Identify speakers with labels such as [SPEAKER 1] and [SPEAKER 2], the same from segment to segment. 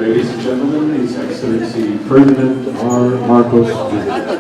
[SPEAKER 1] Ladies and gentlemen, His Excellency Ferdinand R. Marcos Jr.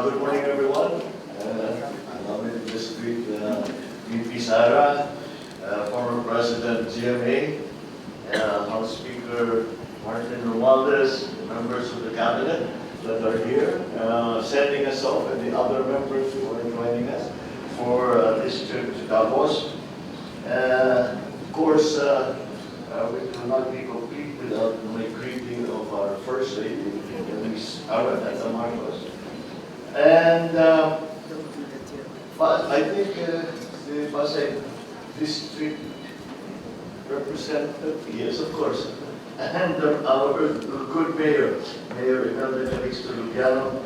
[SPEAKER 2] Good morning, everyone. Allow me to just greet VP Sara, former President GMA, House Speaker Martin Romualdez, members of the Cabinet that are here, sending us off, and the other members who are joining us for this trip to Davos. Of course, we will not be complete without my greeting of our First Lady, Ms. Araneta Marcos. And but I think the Pasay District representative, yes, of course, and our good mayor, Mayor Imelda Calixto Lupiano,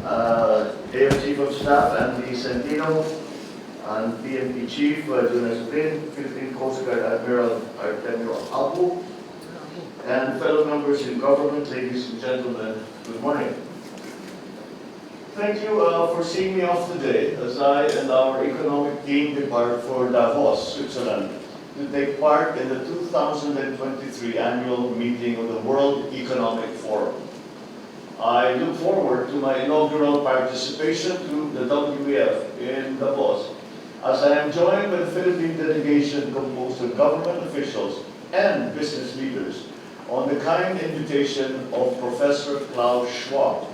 [SPEAKER 2] AF Chief of Staff Andy Santino, and PNP Chief Jonas Brin, Philippine Coast Guard Admiral Artemio Alpo, and fellow members in government, ladies and gentlemen, good morning. Thank you for seeing me off today as I and our economic team depart for Davos, Switzerland, to take part in the 2023 annual meeting of the World Economic Forum. I look forward to my inaugural participation to the WEF in Davos, as I am joined by the Philippine delegation composed of government officials and business leaders on the kind invitation of Professor Klaus Schwab,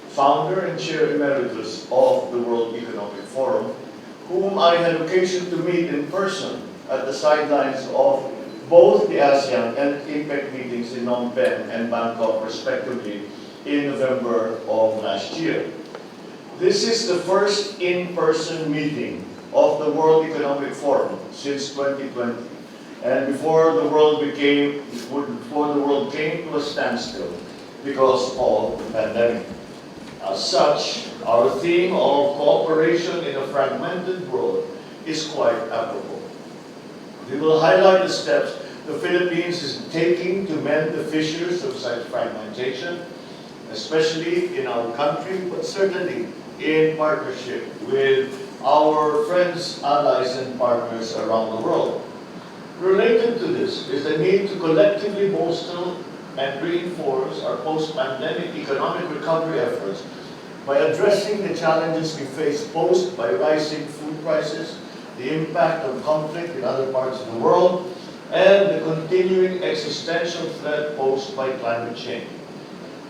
[SPEAKER 2] founder and chair emeritus of the World Economic Forum, whom I had occasion to meet in person at the sidelines of both the ASEAN and APEC meetings in Phnom Penh and Bangkok, respectively, in November of last year. This is the first in-person meeting of the World Economic Forum since 2020, and before the world came to a standstill because of the pandemic. As such, our theme of cooperation in a fragmented world is quite apropos. We will highlight the steps the Philippines is taking to mend the fissures of such fragmentation, especially in our country, but certainly in partnership with our friends, allies, and partners around the world. Related to this is the need to collectively bolster and reinforce our post-pandemic economic recovery efforts by addressing the challenges we face posed by rising food prices, the impact of conflict in other parts of the world, and the continuing existential threat posed by climate change.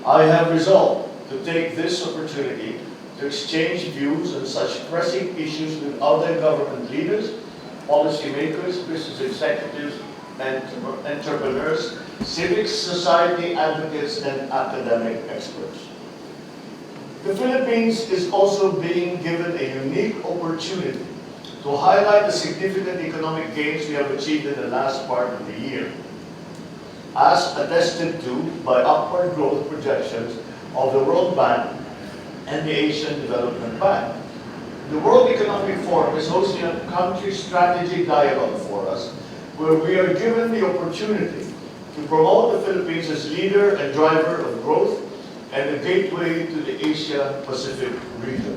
[SPEAKER 2] I have resolved to take this opportunity to exchange views on such pressing issues with other government leaders, policymakers, business executives, and entrepreneurs, civic society advocates, and academic experts. The Philippines is also being given a unique opportunity to highlight the significant economic gains we have achieved in the last part of the year, as attested to by upward growth projections of the World Bank and the Asian Development Bank. The World Economic Forum is hosting a country strategy dialogue for us, where we are given the opportunity to promote the Philippines as leader and driver of growth and a gateway to the Asia-Pacific region,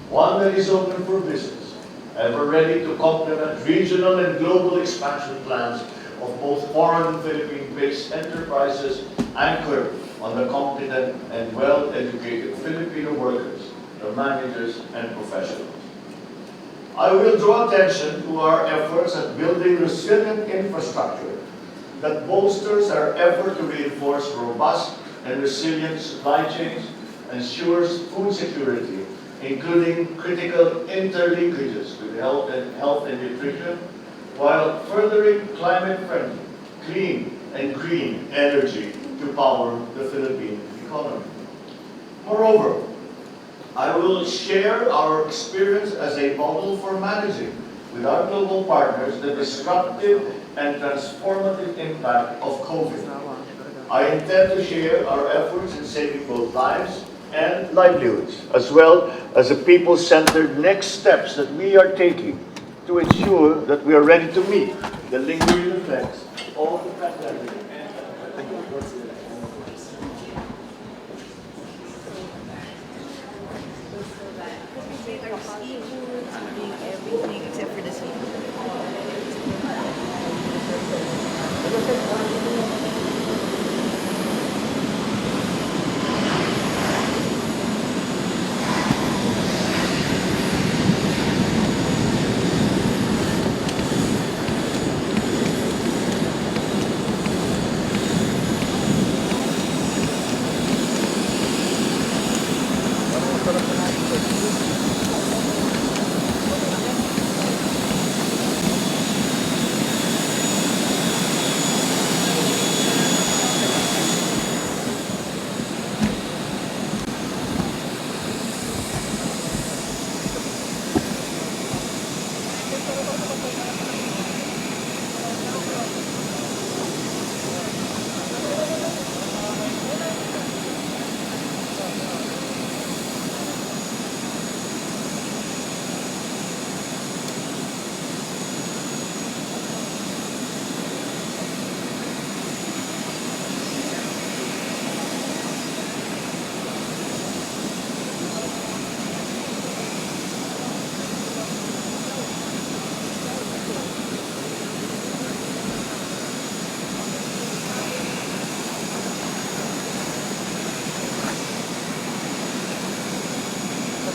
[SPEAKER 2] one that is open for business, ever ready to complement regional and global expansion plans of both foreign and Philippine-based enterprises anchored on the competent and well-educated Filipino workers, their managers, and professionals. I will draw attention to our efforts at building resilient infrastructure that bolsters our effort to reinforce robust and resilient supply chains, ensures food security, including critical interlinkages with health and nutrition, while furthering climate-friendly, clean, and green energy to power the Philippine economy. Moreover, I will share our experience as a model for managing with our global partners the disruptive and transformative impact of COVID. I intend to share our efforts in saving both lives and livelihoods, as well as the people-centered next steps that we are taking to ensure that we are ready to meet the lingering effects of the pandemic.
[SPEAKER 3] Everything except for the seafood.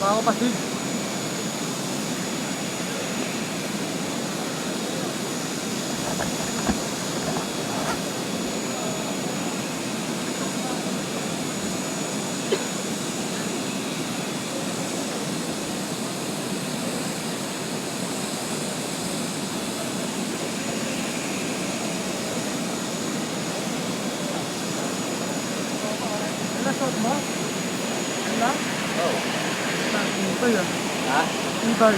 [SPEAKER 4] Ako kasi. Ano shot mo? Ano?
[SPEAKER 5] Oh,
[SPEAKER 4] Ito yun.
[SPEAKER 5] ha?
[SPEAKER 4] Ibal.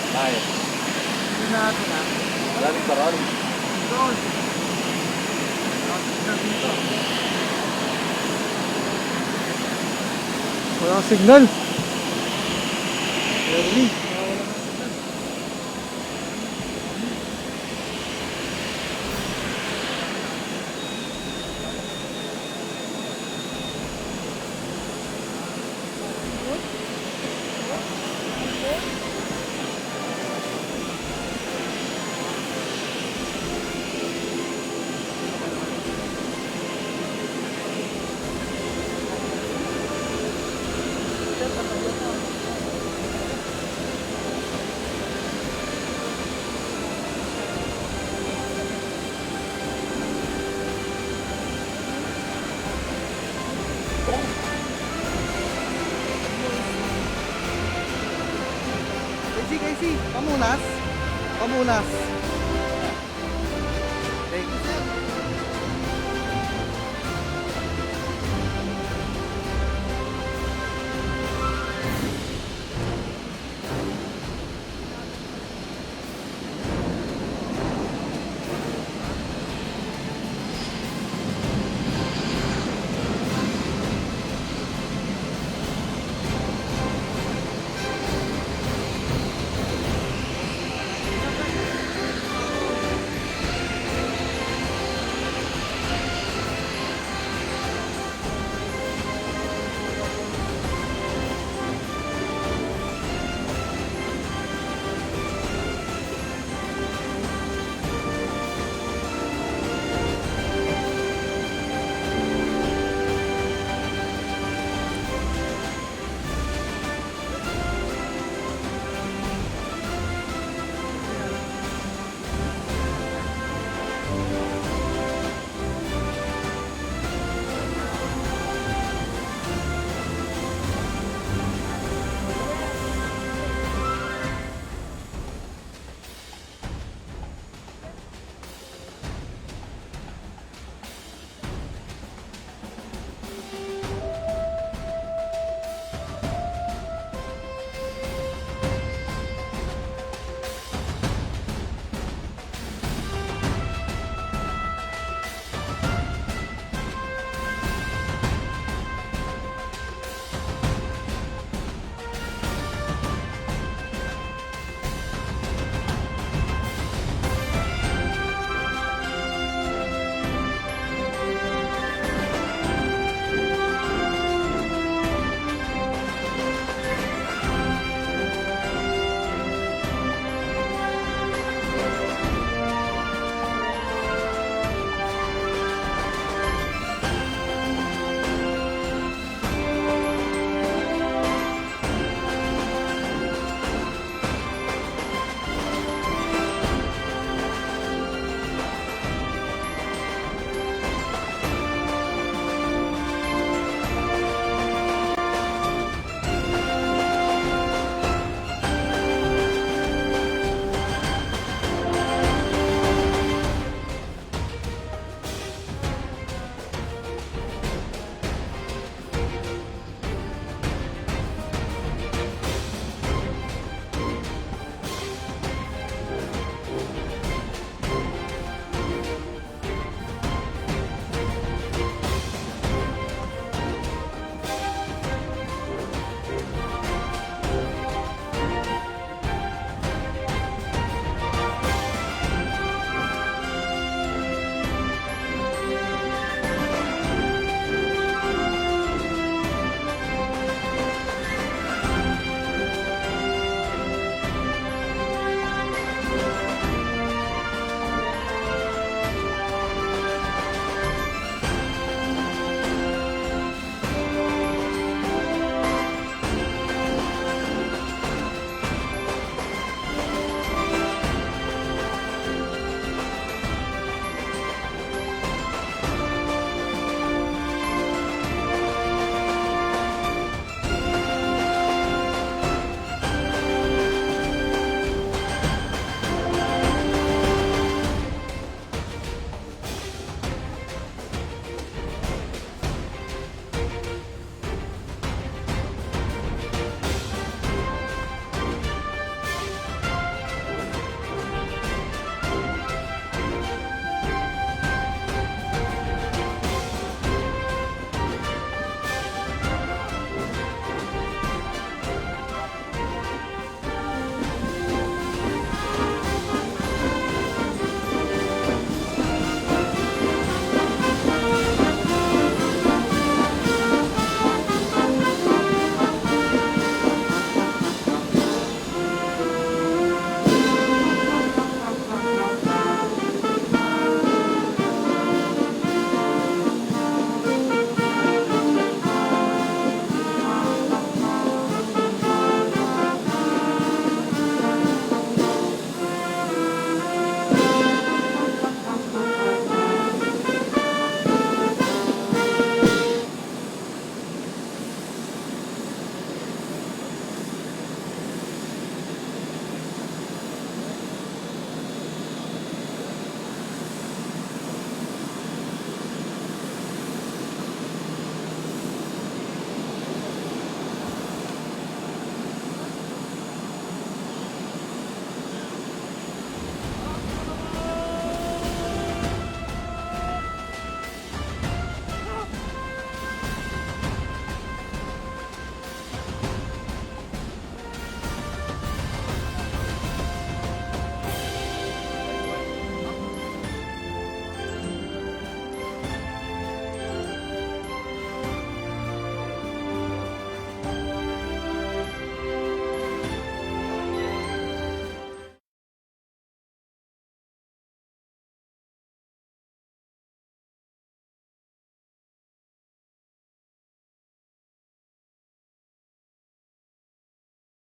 [SPEAKER 5] Bakit?
[SPEAKER 4] Hindi natin ha.
[SPEAKER 5] Malamig pa ron.
[SPEAKER 4] Doon. Dito. Walang signal. Early.
[SPEAKER 6] Pamunas. Pamunas. Thank you.